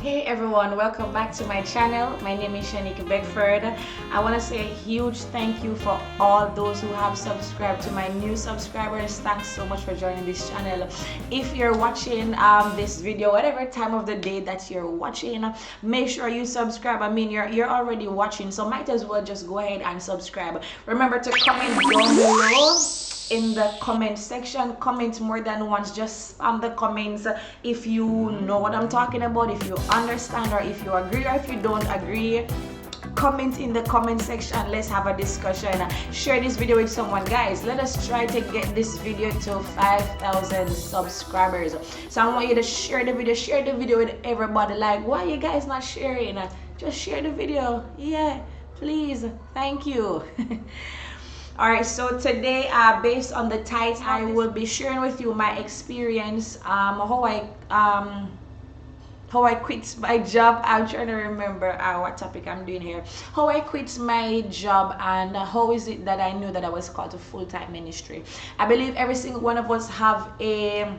Hey everyone, welcome back to my channel. My name is Shanique Beckford. I want to say a huge thank you for all those who have subscribed. To my new subscribers, thanks so much for joining this channel. If you're watching this video, whatever time of the day that you're watching, make sure you subscribe. I mean, you're already watching, so might as well just go ahead and subscribe. Remember to comment down below in the comment section. Comment more than once. Just spam the comments if you know what I'm talking about, if you understand, or if you agree, or if you don't agree. Comment in the comment section. Let's have a discussion. Share this video with someone. Guys, let us try to get this video to 5,000 subscribers. So I want you to share the video with everybody. Like, why you guys not sharing? Just share the video. Yeah, please. Thank you. Alright, so today, based on the title, I will be sharing with you my experience, how I quit my job. I'm trying to remember what topic I'm doing here. How I quit my job, and how is it that I knew that I was called to full-time ministry. I believe every single one of us have a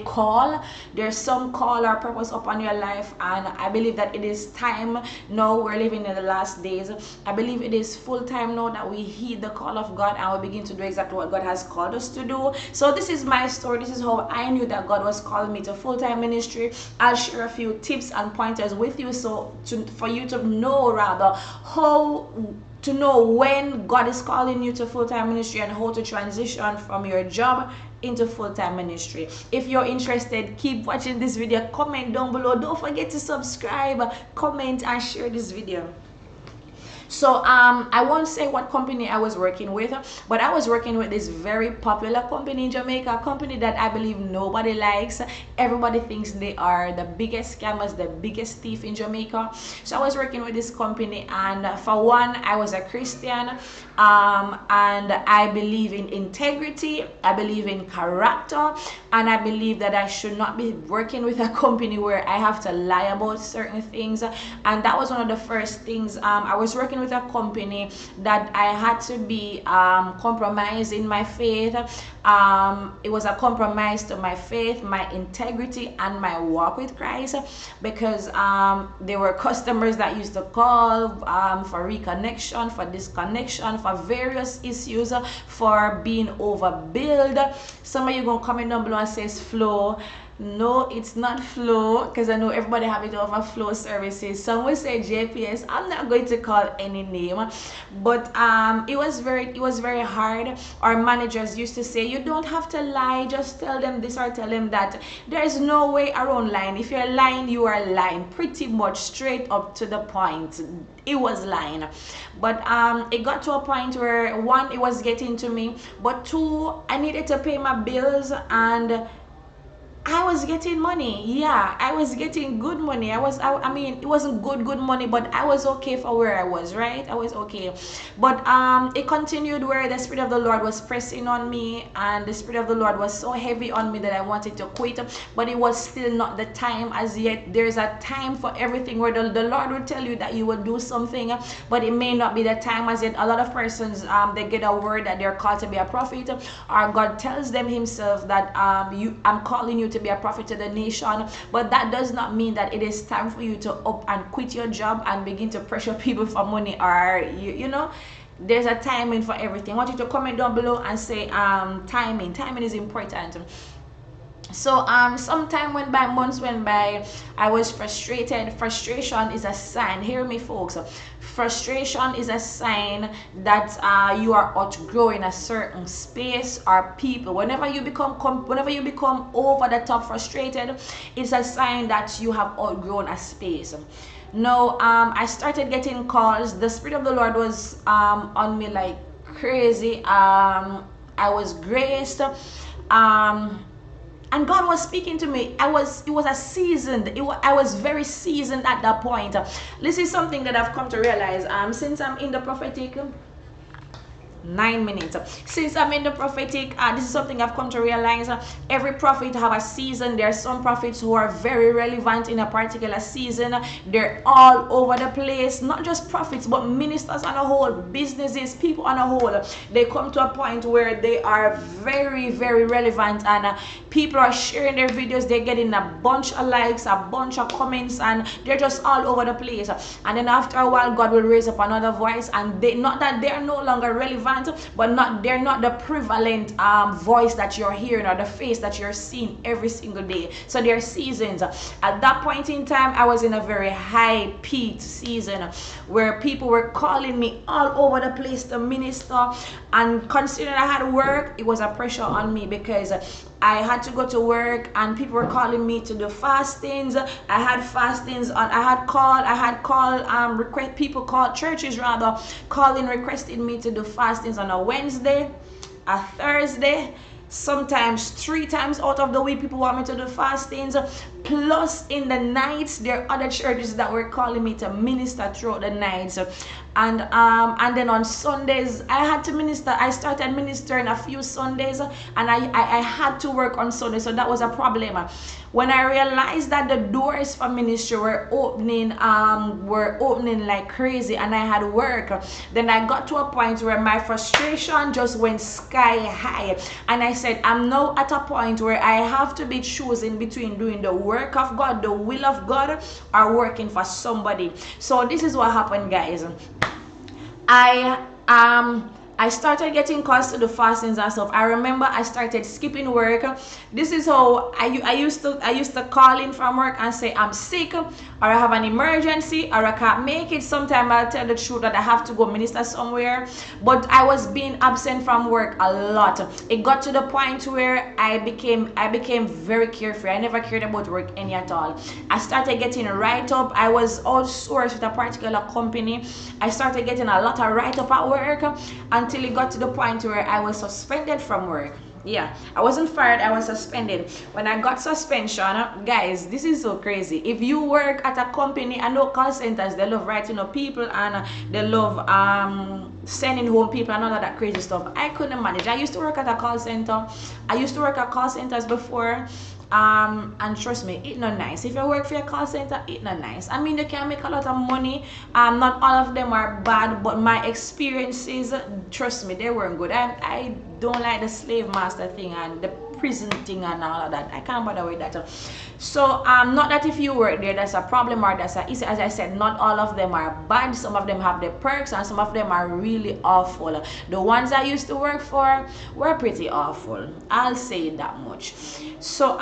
call. There's some call or purpose upon your life, and I believe that it is time now. We're living in the last days. I believe it is full time now that we heed the call of God and we begin to do exactly what God has called us to do. So this is my story. This is how I knew that God was calling me to full-time ministry. I'll share a few tips and pointers with you, so for you to know rather how to know when God is calling you to full-time ministry and how to transition from your job into full-time ministry. If you're interested, keep watching this video. Comment down below. Don't forget to subscribe, comment, and share this video. So I won't say what company I was working with, but I was working with this very popular company in Jamaica, a company that I believe nobody likes. Everybody thinks they are the biggest scammers, the biggest thief in Jamaica. So I was working with this company, and for one, I was a Christian, and I believe in integrity, I believe in character, and I believe that I should not be working with a company where I have to lie about certain things. And that was one of the first things. I was working with a company that I had to be compromised in my faith. It was a compromise to my faith, my integrity, and my walk with Christ, because there were customers that used to call for reconnection, for disconnection, for various issues, for being overbilled. Some of you gonna comment down below and says flow. No, it's not flow, because I know everybody have it over flow services. Some will say JPS. I'm not going to call any name, but it was very hard. Our managers used to say, you don't have to lie, just tell them this or tell them that. There is no way around lying. If you're lying, you are lying, pretty much straight up to the point. It was lying. But it got to a point where, one, it was getting to me, but two, I needed to pay my bills, and I was getting money. Yeah, I was getting good money. I mean, it wasn't good money, but I was okay for where I was, right? I was okay. But it continued where the Spirit of the Lord was pressing on me, and the Spirit of the Lord was so heavy on me that I wanted to quit, but it was still not the time as yet. There's a time for everything where the Lord will tell you that you will do something, but it may not be the time as yet. A lot of persons, they get a word that they're called to be a prophet, or God tells them himself that I'm calling you to be a prophet to the nation, but that does not mean that it is time for you to up and quit your job and begin to pressure people for money, or you know, there's a timing for everything. I want you to comment down below and say timing is important. So some time went by, months went by. I was frustrated. Frustration is a sign. Hear me, folks. Frustration is a sign that you are outgrowing a certain space or people. Whenever you become over the top frustrated, it's a sign that you have outgrown a space. Now I started getting calls. The Spirit of the Lord was on me like crazy. I was graced. And God was speaking to me. I was very seasoned at that point. This is something that I've come to realize since I'm in the prophetic. 9 minutes. Since I'm in the prophetic, this is something I've come to realize. Every prophet have a season. There are some prophets who are very relevant in a particular season. They're all over the place. Not just prophets, but ministers on a whole, businesses, people on a whole. They come to a point where they are very, very relevant, and people are sharing their videos. They're getting a bunch of likes, a bunch of comments, and they're just all over the place. And then after a while, God will raise up another voice, and they, not that they're no longer relevant, but they're not the prevalent voice that you're hearing or the face that you're seeing every single day. So there are seasons. At that point in time, I was in a very high peaked season where people were calling me all over the place to minister, and considering I had work, it was a pressure on me because I had to go to work and people were calling me to do fastings. I had fastings on, I had call request, people called, churches rather, calling, requesting me to do fastings on a Wednesday, a Thursday, sometimes 3 times out of the week people want me to do fastings. Plus in the nights there are other churches that were calling me to minister throughout the nights. And then on Sundays I had to minister. I started ministering a few Sundays, and I had to work on Sunday, so that was a problem. When I realized that the doors for ministry were opening like crazy and I had work, then I got to a point where my frustration just went sky high, and I said, I'm now at a point where I have to be choosing between doing the work of God, the will of God, or working for somebody. So this is what happened, guys. I started getting calls to the fastings and stuff. I remember I started skipping work. This is how I used to call in from work and say I'm sick, or I have an emergency, or I can't make it. Sometimes I'll tell the truth that I have to go minister somewhere, but I was being absent from work a lot. It got to the point where I became very carefree. I never cared about work any at all. I started getting write-up. I was outsourced with a particular company. I started getting a lot of write-up at work until it got to the point where I was suspended from work. Yeah, I wasn't fired, I was suspended. When I got suspension, guys, this is so crazy. If you work at a company, I know call centers, they love writing up people, and they love sending home people and all of that crazy stuff. I couldn't manage. I used to work at a call center. I used to work at call centers before. And trust me, it's not nice. If you work for a call center, it's not nice. I mean, you can make a lot of money. Not all of them are bad, but my experiences, trust me, they weren't good. I don't like the slave master thing and the prison thing and all of that. I can't bother with that. So not that if you work there that's a problem or that's a issue. As I said, not all of them are bad. Some of them have their perks and some of them are really awful. The ones I used to work for were pretty awful, I'll say that much. So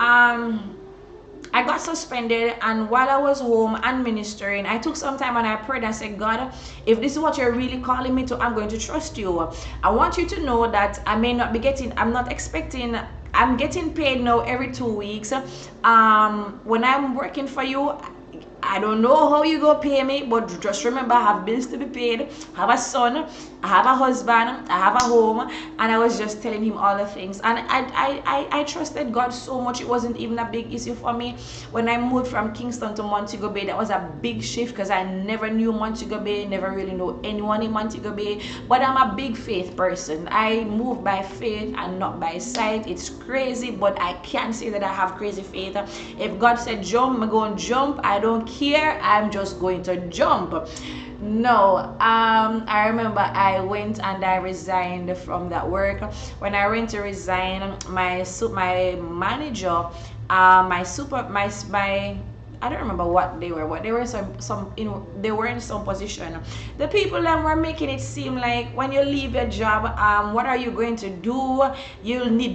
I got suspended, and while I was home and ministering, I took some time and I prayed and said, God, if this is what you're really calling me to, I'm going to trust you. I want you to know that I may not be getting, I'm not expecting, I'm getting paid now every 2 weeks. When I'm working for you, I don't know how you go pay me, but just remember I have bills to be paid. I have a son, I have a husband, I have a home, and I was just telling him all the things. And I trusted God so much. It wasn't even a big issue for me. When I moved from Kingston to Montego Bay, that was a big shift because I never knew Montego Bay, never really know anyone in Montego Bay. But I'm a big faith person. I move by faith and not by sight. It's crazy, but I can't say that I have crazy faith. If God said jump, I'm going to jump. I don't care. I'm just going to jump. No, I remember I went and I resigned from that work. When I went to resign, my manager, my I don't remember what they were, but they were they were in some position. The people that were making it seem like when you leave your job, what are you going to do?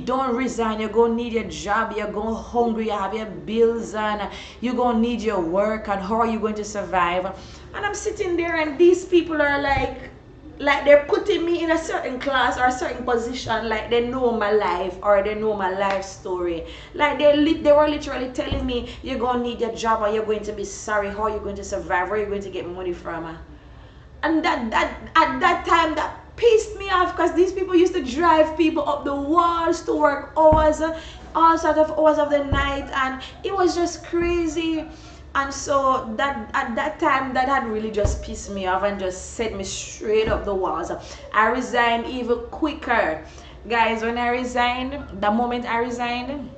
Don't resign, you're gonna need your job, you're going hungry, you have your bills, and you're gonna need your work, and how are you going to survive? And I'm sitting there and these people are like they're putting me in a certain class or a certain position, like they know my life or they know my life story. Like they were literally telling me, you're going to need your job or you're going to be sorry, how are you going to survive, where are you going to get money from? And at that time, that pissed me off because these people used to drive people up the walls to work hours, all sorts of hours of the night, and it was just crazy. And so that at that time, that had really just pissed me off and just set me straight up the walls. I resigned even quicker. Guys, when I resigned, the moment I resigned,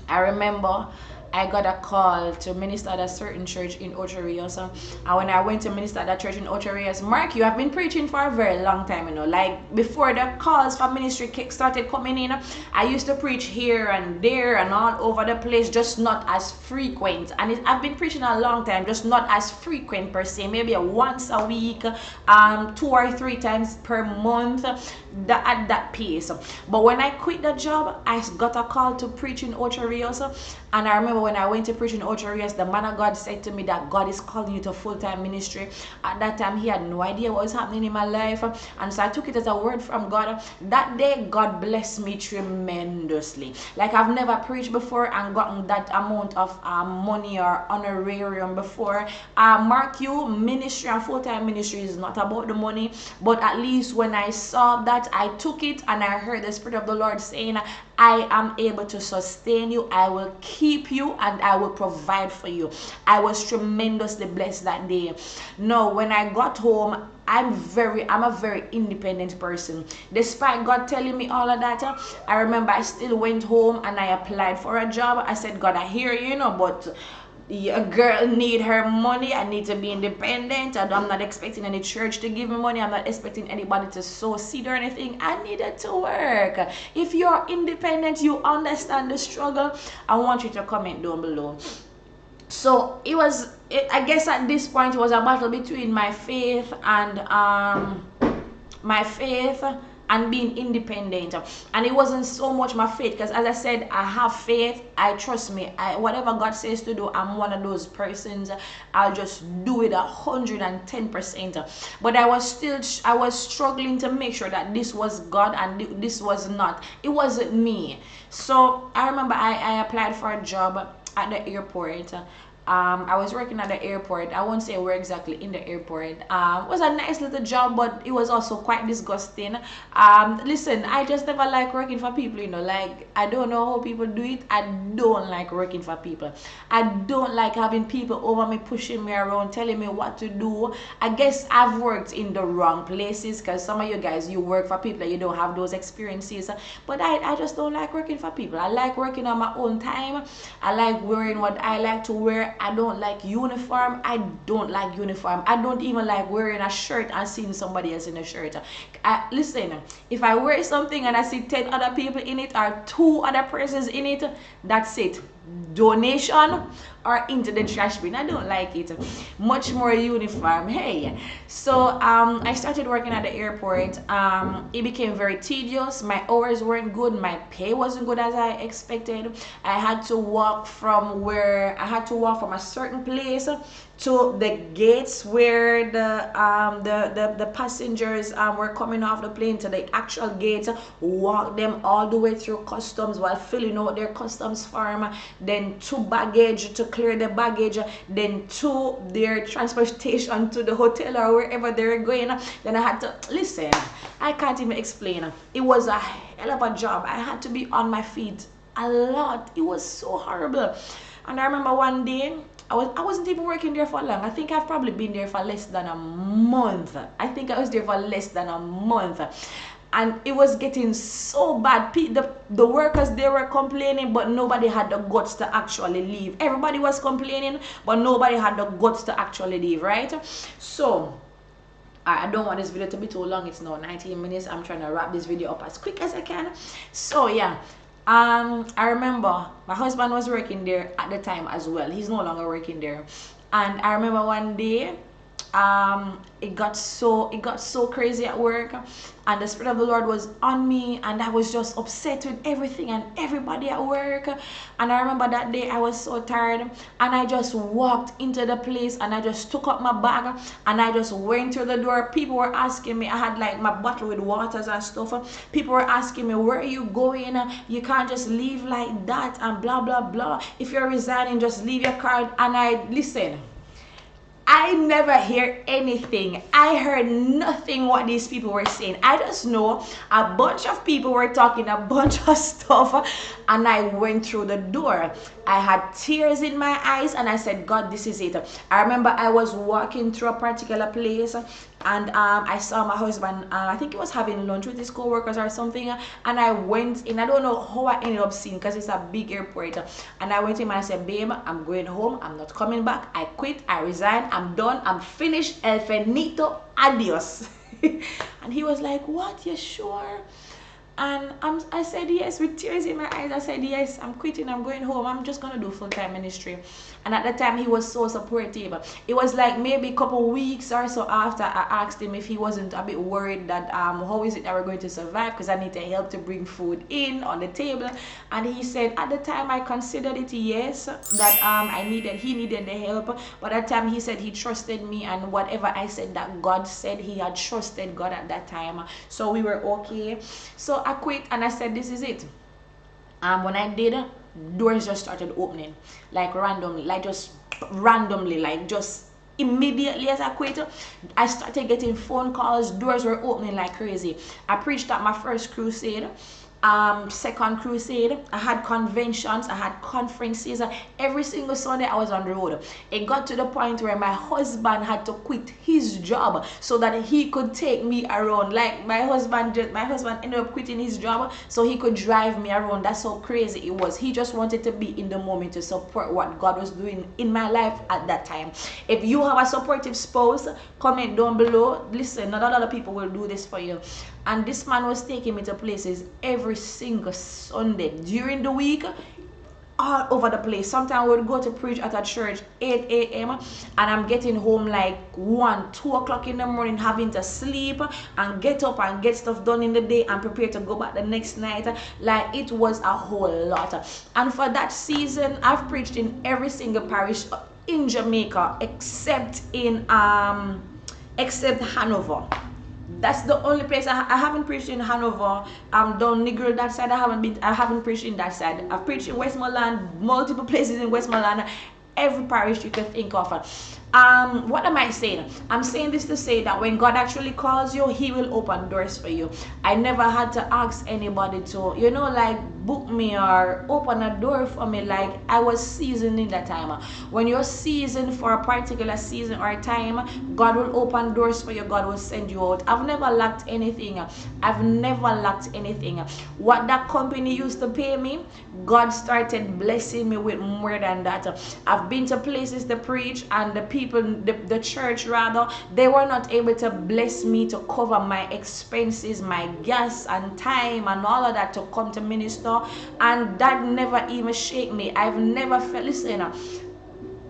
I remember I got a call to minister at a certain church in Ocho Rios. And when I went to minister at that church in Ocho Rios, Mark, you have been preaching for a very long time, you know. Like before the calls for ministry started coming in, I used to preach here and there and all over the place, just not as frequent. And I've been preaching a long time, just not as frequent per se, maybe once a week, 2 or 3 times per month, at that pace. But when I quit the job, I got a call to preach in Ocho Rios. And I remember when I went to preach in Ocho Rios, the man of God said to me that God is calling you to full-time ministry. At that time, he had no idea what was happening in my life. And so I took it as a word from God. That day, God blessed me tremendously. Like I've never preached before and gotten that amount of money or honorarium before. Mark you, ministry and full-time ministry is not about the money. But at least when I saw that, I took it and I heard the Spirit of the Lord saying, I am able to sustain you, I will keep you, and I will provide for you. I was tremendously blessed that day. Now, when I got home, I'm a very independent person. Despite God telling me all of that, I remember I still went home and I applied for a job. I said, God, I hear you, but a girl need her money. I need to be independent. I'm not expecting any church to give me money. I'm not expecting anybody to sow seed or anything. I needed to work. If you're independent, you understand the struggle, I want you to comment down below. So I guess at this point it was a battle between my faith and being independent. And it wasn't so much my faith, because as I said, I have faith. I trust me. Whatever God says to do, I'm one of those persons. I'll just do it 110%. But I was struggling to make sure that this was God and this was not. It wasn't me. So I remember I applied for a job at the airport. I was working at the airport. I won't say where exactly in the airport. It was a nice little job, but it was also quite disgusting. Listen, I just never like working for people, like I don't know how people do it. I don't like working for people. I don't like having people over me, pushing me around, telling me what to do. I guess I've worked in the wrong places, because some of you guys, you work for people and you don't have those experiences. But I just don't like working for people. I like working on my own time. I like wearing what I like to wear. I don't like uniform. I don't like uniform. I don't even like wearing a shirt and seeing somebody else in a shirt. Listen, if I wear something and I see 10 other people in it or 2 other persons in it, that's it. Donation or into the trash bin. I don't like it. Much more uniform. Hey, so I started working at the airport. It became very tedious. My hours weren't good. My pay wasn't good as I expected. I had to walk from a certain place to the gates where the passengers were coming off the plane, to the actual gates, walk them all the way through customs while filling out their customs form, then to baggage, to clear the baggage, then to their transportation to the hotel or wherever they were going. Then I had to, listen, I can't even explain. It was a hell of a job. I had to be on my feet a lot. It was so horrible. And I remember one day, I wasn't even working there for long. I think I've probably been there for less than a month. I think I was there for less than a month. And it was getting so bad. The workers, they were complaining, but nobody had the guts to actually leave. Everybody was complaining, but nobody had the guts to actually leave, right? So I don't want this video to be too long. It's now 19 minutes. I'm trying to wrap this video up as quick as I can. So yeah, I remember my husband was working there at the time as well. He's no longer working there. And I remember one day, it got so crazy at work, and the Spirit of the Lord was on me, and I was just upset with everything and everybody at work. And I remember that day I was so tired, and I just walked into the place and I just took up my bag and I just went through the door. People were asking me, I had like my bottle with waters and stuff. People were asking me, where are you going? You can't just leave like that and blah blah blah. If you're resigning, just leave your card. And I listen, I never hear anything. I heard nothing what these people were saying. I just know a bunch of people were talking a bunch of stuff, and I went through the door. I had tears in my eyes, and I said, God, this is it. I remember I was walking through a particular place, and I saw my husband. I think he was having lunch with his co-workers or something, and I went in. I don't know how I ended up seeing, because it's a big airport, and I went in and I said, babe, I'm going home. I'm not coming back. I quit. I resign. I'm done. I'm finished. El finito. Adios. And he was like, what? You sure? And I said yes with tears in my eyes. I said yes, I'm quitting, I'm going home, I'm just gonna do full-time ministry. And at the time he was so supportive. It was like maybe a couple weeks or so after I asked him if he wasn't a bit worried that how is it that we're going to survive, because I need to help to bring food in on the table. And he said at the time I considered it yes, that he needed the help. But at the time he said he trusted me, and whatever I said that God said, he had trusted God at that time. So we were okay. So I quit and I said this is it. When I did, doors just started opening like randomly, like just immediately as I quit, I started getting phone calls. Doors were opening like crazy. I preached at my first crusade, second crusade. I had conventions, I had conferences. Every single Sunday I was on the road. It got to the point where my husband had to quit his job so that he could take me around. Like my husband ended up quitting his job so he could drive me around. That's how crazy it was. He just wanted to be in the moment to support what God was doing in my life at that time. If you have a supportive spouse, comment down below. Listen, not a lot of people will do this for you. And this man was taking me to places every single Sunday during the week, all over the place. Sometimes we would go to preach at a church 8 a.m. and I'm getting home like 1, 2 o'clock in the morning, having to sleep and get up and get stuff done in the day and prepare to go back the next night. Like, it was a whole lot. And for that season, I've preached in every single parish in Jamaica except Hanover. That's the only place I haven't preached in Hanover. Down Negro, that side I haven't preached in that side. I've preached in Westmoreland, multiple places in Westmoreland, every parish you can think of. What am I saying? I'm saying this to say that when God actually calls you, he will open doors for you. I never had to ask anybody to, like book me or open a door for me. Like, I was seasoned in that time. When you're seasoned for a particular season or time, God will open doors for you. God will send you out. I've never lacked anything. What that company used to pay me, God started blessing me with more than that. I've been to places to preach, and the church rather, they were not able to bless me to cover my expenses, my gas and time and all of that to come to minister. And that never even shake me. I've never felt, listen,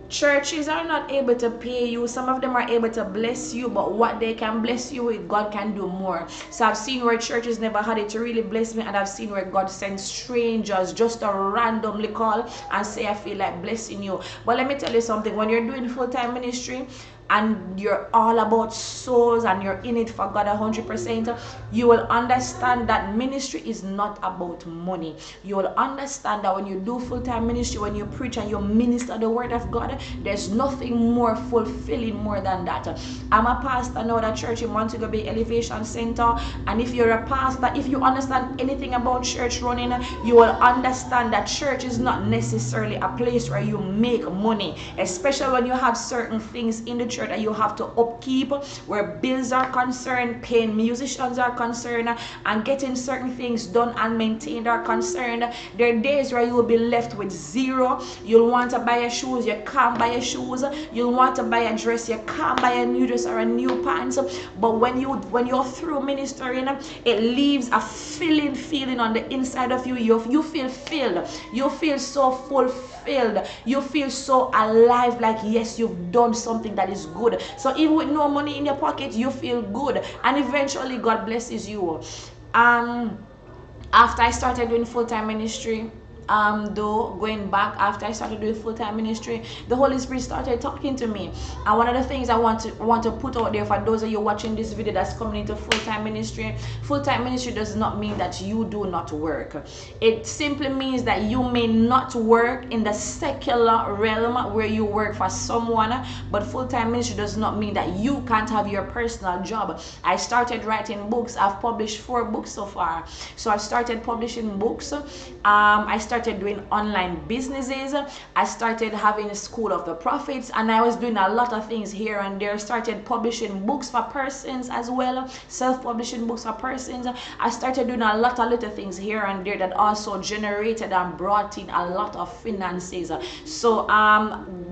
churches are not able to pay you. Some of them are able to bless you, but what they can bless you with, God can do more. So I've seen where churches never had it to really bless me, and I've seen where God sends strangers just to randomly call and say, I feel like blessing you. But let me tell you something, when you're doing full-time ministry and you're all about souls and you're in it for God 100%, you will understand that ministry is not about money. You will understand that when you do full-time ministry, when you preach and you minister the word of God, there's nothing more fulfilling more than that. I'm a pastor now at a church in Montego Bay Elevation Center, and if you're a pastor, if you understand anything about church running, you will understand that church is not necessarily a place where you make money, especially when you have certain things in the church that you have to upkeep, where bills are concerned, paying musicians are concerned, and getting certain things done and maintained are concerned. There are days where you will be left with zero. You'll want to buy your shoes, you can't buy your shoes. You'll want to buy a dress, you can't buy a new dress or a new pants. But when you're through ministering, it leaves a filling feeling on the inside of you. You feel filled. You feel so fulfilled. You feel so alive, like yes, you've done something that is good. So even with no money in your pocket, you feel good, and eventually God blesses you. After I started doing full-time ministry, though going back after I started doing full-time ministry, the Holy Spirit started talking to me. And one of the things I want to put out there for those of you watching this video that's coming into full-time ministry does not mean that you do not work. It simply means that you may not work in the secular realm where you work for someone, but full-time ministry does not mean that you can't have your personal job. I started writing books. I've published 4 books so far. So I started publishing books. I started doing online businesses. I started having a school of the prophets, and I was doing a lot of things here and there. Started publishing books for persons as well, self-publishing books for persons. I started doing a lot of little things here and there that also generated and brought in a lot of finances. So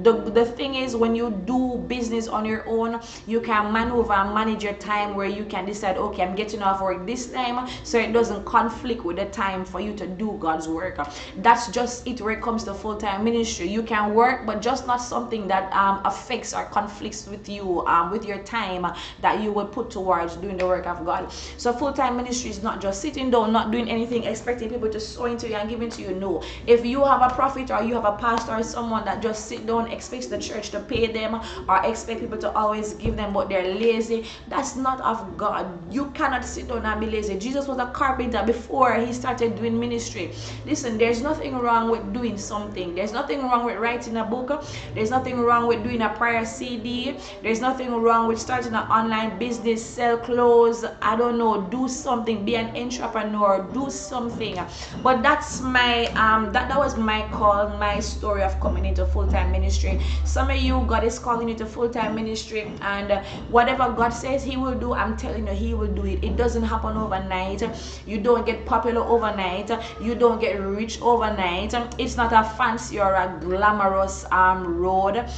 the thing is, when you do business on your own, you can maneuver and manage your time where you can decide, okay, I'm getting off work this time, so it doesn't conflict with the time for you to do God's work. That's just it where it comes to full-time ministry. You can work, but just not something that affects or conflicts with you, with your time that you will put towards doing the work of God. So full-time ministry is not just sitting down, not doing anything, expecting people to sow into you and give into you. No. If you have a prophet or you have a pastor or someone that just sit down, expects the church to pay them or expect people to always give them, but they're lazy, that's not of God. You cannot sit down and be lazy. Jesus was a carpenter before he started doing ministry. Listen, there's nothing wrong with doing something. There's nothing wrong with writing a book. There's nothing wrong with doing a prayer CD. There's nothing wrong with starting an online business, sell clothes, I don't know, do something, be an entrepreneur, do something. But that's my that was my call, my story of coming into full-time ministry. Some of you, God is calling you to full-time ministry, and whatever God says he will do, I'm telling you, he will do it. It doesn't happen overnight. You don't get popular overnight. You don't get rich overnight. It's not a fancy or a glamorous road.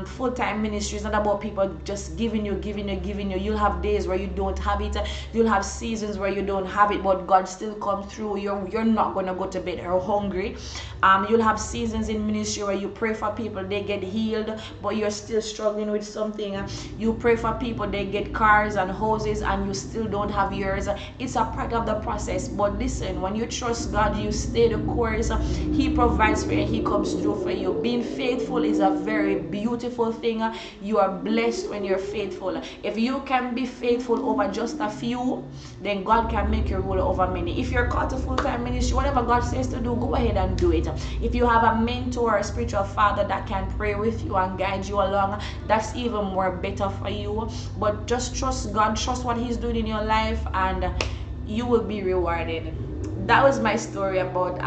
Full-time ministry is not about people just giving you. You'll have days where you don't have it. You'll have seasons where you don't have it, but God still comes through. You're not gonna go to bed hungry. You'll have seasons in ministry where you pray for people, they get healed, but you're still struggling with something. You pray for people, they get cars and houses, and you still don't have yours. It's a part of the process. But listen, when you trust God, you stay the course. He provides for you, he comes through for you. Being faithful is a very beautiful thing. You are blessed when you're faithful. If you can be faithful over just a few, then God can make you rule over many. If you're called to full-time ministry, whatever God says to do, go ahead and do it. If you have a mentor or a spiritual father that can pray with you and guide you along, that's even more better for you. But just trust God, trust what he's doing in your life, and you will be rewarded. That was my story about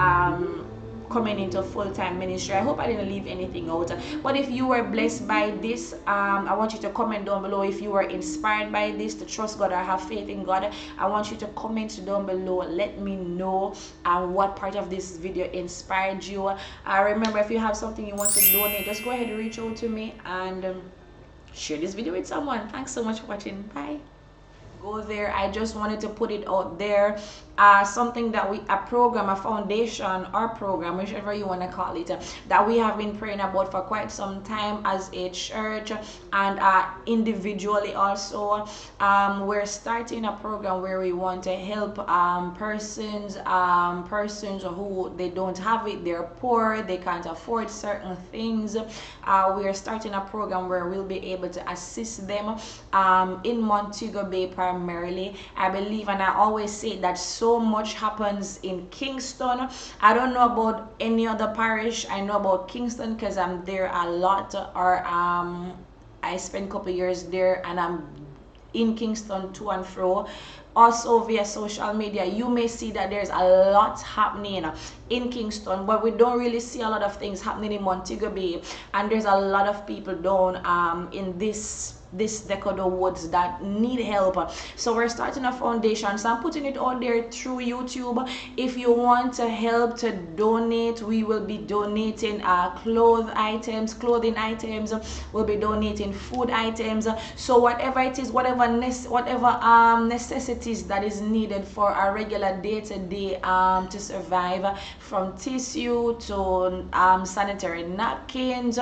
coming into full-time ministry. I hope I didn't leave anything out. But if you were blessed by this, I want you to comment down below. If you were inspired by this to trust God or have faith in God, I want you to comment down below. Let me know what part of this video inspired you. Remember, if you have something you want to donate, just go ahead and reach out to me and share this video with someone. Thanks so much for watching. Bye. Go there. I just wanted to put it out there. Something that a program, a foundation or program, whichever you want to call it, that we have been praying about for quite some time as a church and individually also. We're starting a program where we want to help persons who they don't have it, they're poor, they can't afford certain things. We are starting a program where we'll be able to assist them in Montego Bay primarily. I believe, and I always say that so much happens in Kingston. I don't know about any other parish. I know about Kingston because I'm there a lot, or I spent a couple years there, and I'm in Kingston to and fro. Also via social media, you may see that there's a lot happening in Kingston, but we don't really see a lot of things happening in Montego Bay, and there's a lot of people down in this neck of the woods that need help. So we're starting a foundation, so I'm putting it on there through YouTube. If you want to help to donate, we will be donating clothing items, we'll be donating food items. So whatever it is, whatever necessities that is needed for our regular day-to-day to survive, from tissue to sanitary napkins,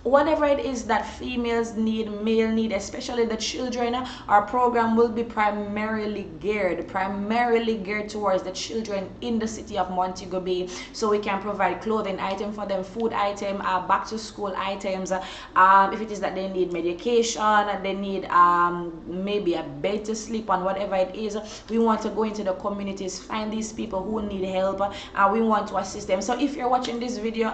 whatever it is that females need, male need, especially the children. Our program will be primarily geared towards the children in the city of Montego Bay, so we can provide clothing item for them, food item, back to school items, if it is that they need medication, they need maybe a bed to sleep on, whatever it is. We want to go into the communities, find these people who need help, and we want to assist them. So if you're watching this video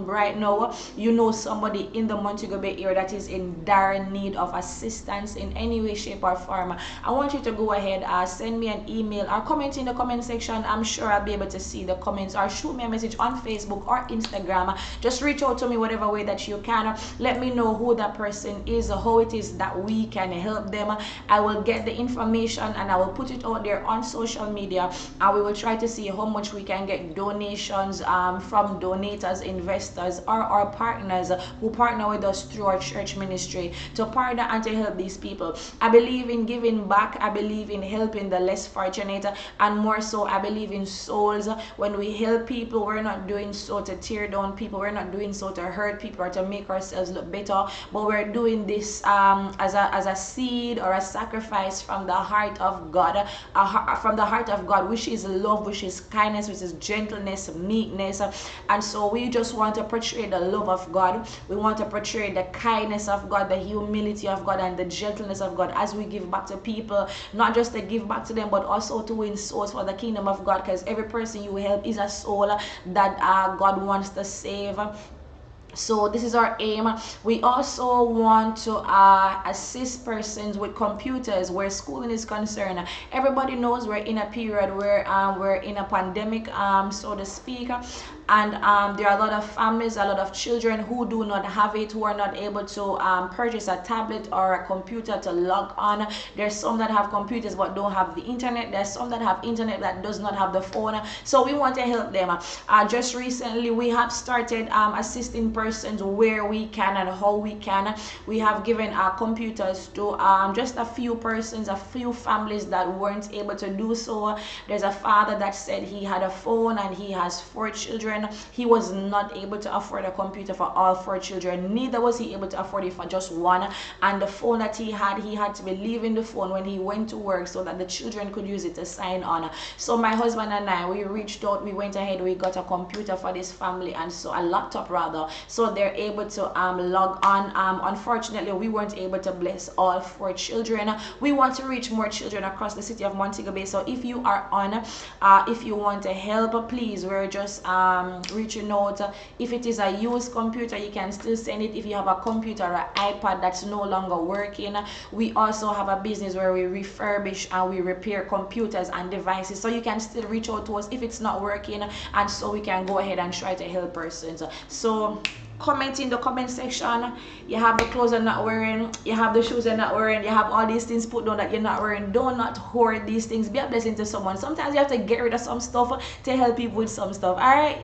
right now, you know somebody in the Montego Bay area that is in dire need of assistance in any way, shape, or form, I want you to go ahead, send me an email or comment in the comment section. I'm sure I'll be able to see the comments, or shoot me a message on Facebook or Instagram. Just reach out to me whatever way that you can. Let me know who that person is, how it is that we can help them. I will get the information and I will put it out there on social media, and we will try to see how much we can get donations from donators, investors, or our partners who partner with us through our church ministry to partner and to help these people. I believe in giving back. I believe in helping the less fortunate, and more so I believe in souls. When we help people, we're not doing so to tear down people, we're not doing so to hurt people or to make ourselves look better, but we're doing this as a seed or a sacrifice from the heart of God, which is love, which is kindness, which is gentleness, meekness. And so we just want to portray the love of God. We want to portray the kindness of God, the humility of God, and the gentleness of God as we give back to people, not just to give back to them, but also to win souls for the kingdom of God, because every person you help is a soul that God wants to save. So this is our aim. We also want to assist persons with computers where schooling is concerned. Everybody knows we're in a period where we're in a pandemic, so to speak, and there are a lot of families, a lot of children who do not have it, who are not able to purchase a tablet or a computer to log on. There's some that have computers but don't have the internet. There's some that have internet that does not have the phone. So we want to help them. Just recently we have started assisting persons where we can and how we can. We have given our computers to just a few persons, a few families that weren't able to do so. There's a father that said he had a phone and he has 4 children. He was not able to afford a computer for all 4 children, neither was he able to afford it for just one. And the phone that he had to be leaving the phone when he went to work so that the children could use it to sign on. So my husband and I, we reached out, we went ahead, we got a computer for this family, and so a laptop rather, so they're able to log on. Unfortunately we weren't able to bless all 4 children. We want to reach more children across the city of Montego Bay. So if you are on, if you want to help, please, we're just reaching out. If it is a used computer, you can still send it. If you have a computer or an iPad that's no longer working, we also have a business where we refurbish and we repair computers and devices, so you can still reach out to us if it's not working, and so we can go ahead and try to help persons. So comment in the comment section. You have the clothes you're not wearing, you have the shoes you're not wearing, you have all these things put down that you're not wearing. Do not hoard these things. Be a blessing to someone. Sometimes you have to get rid of some stuff to help people with some stuff. All right.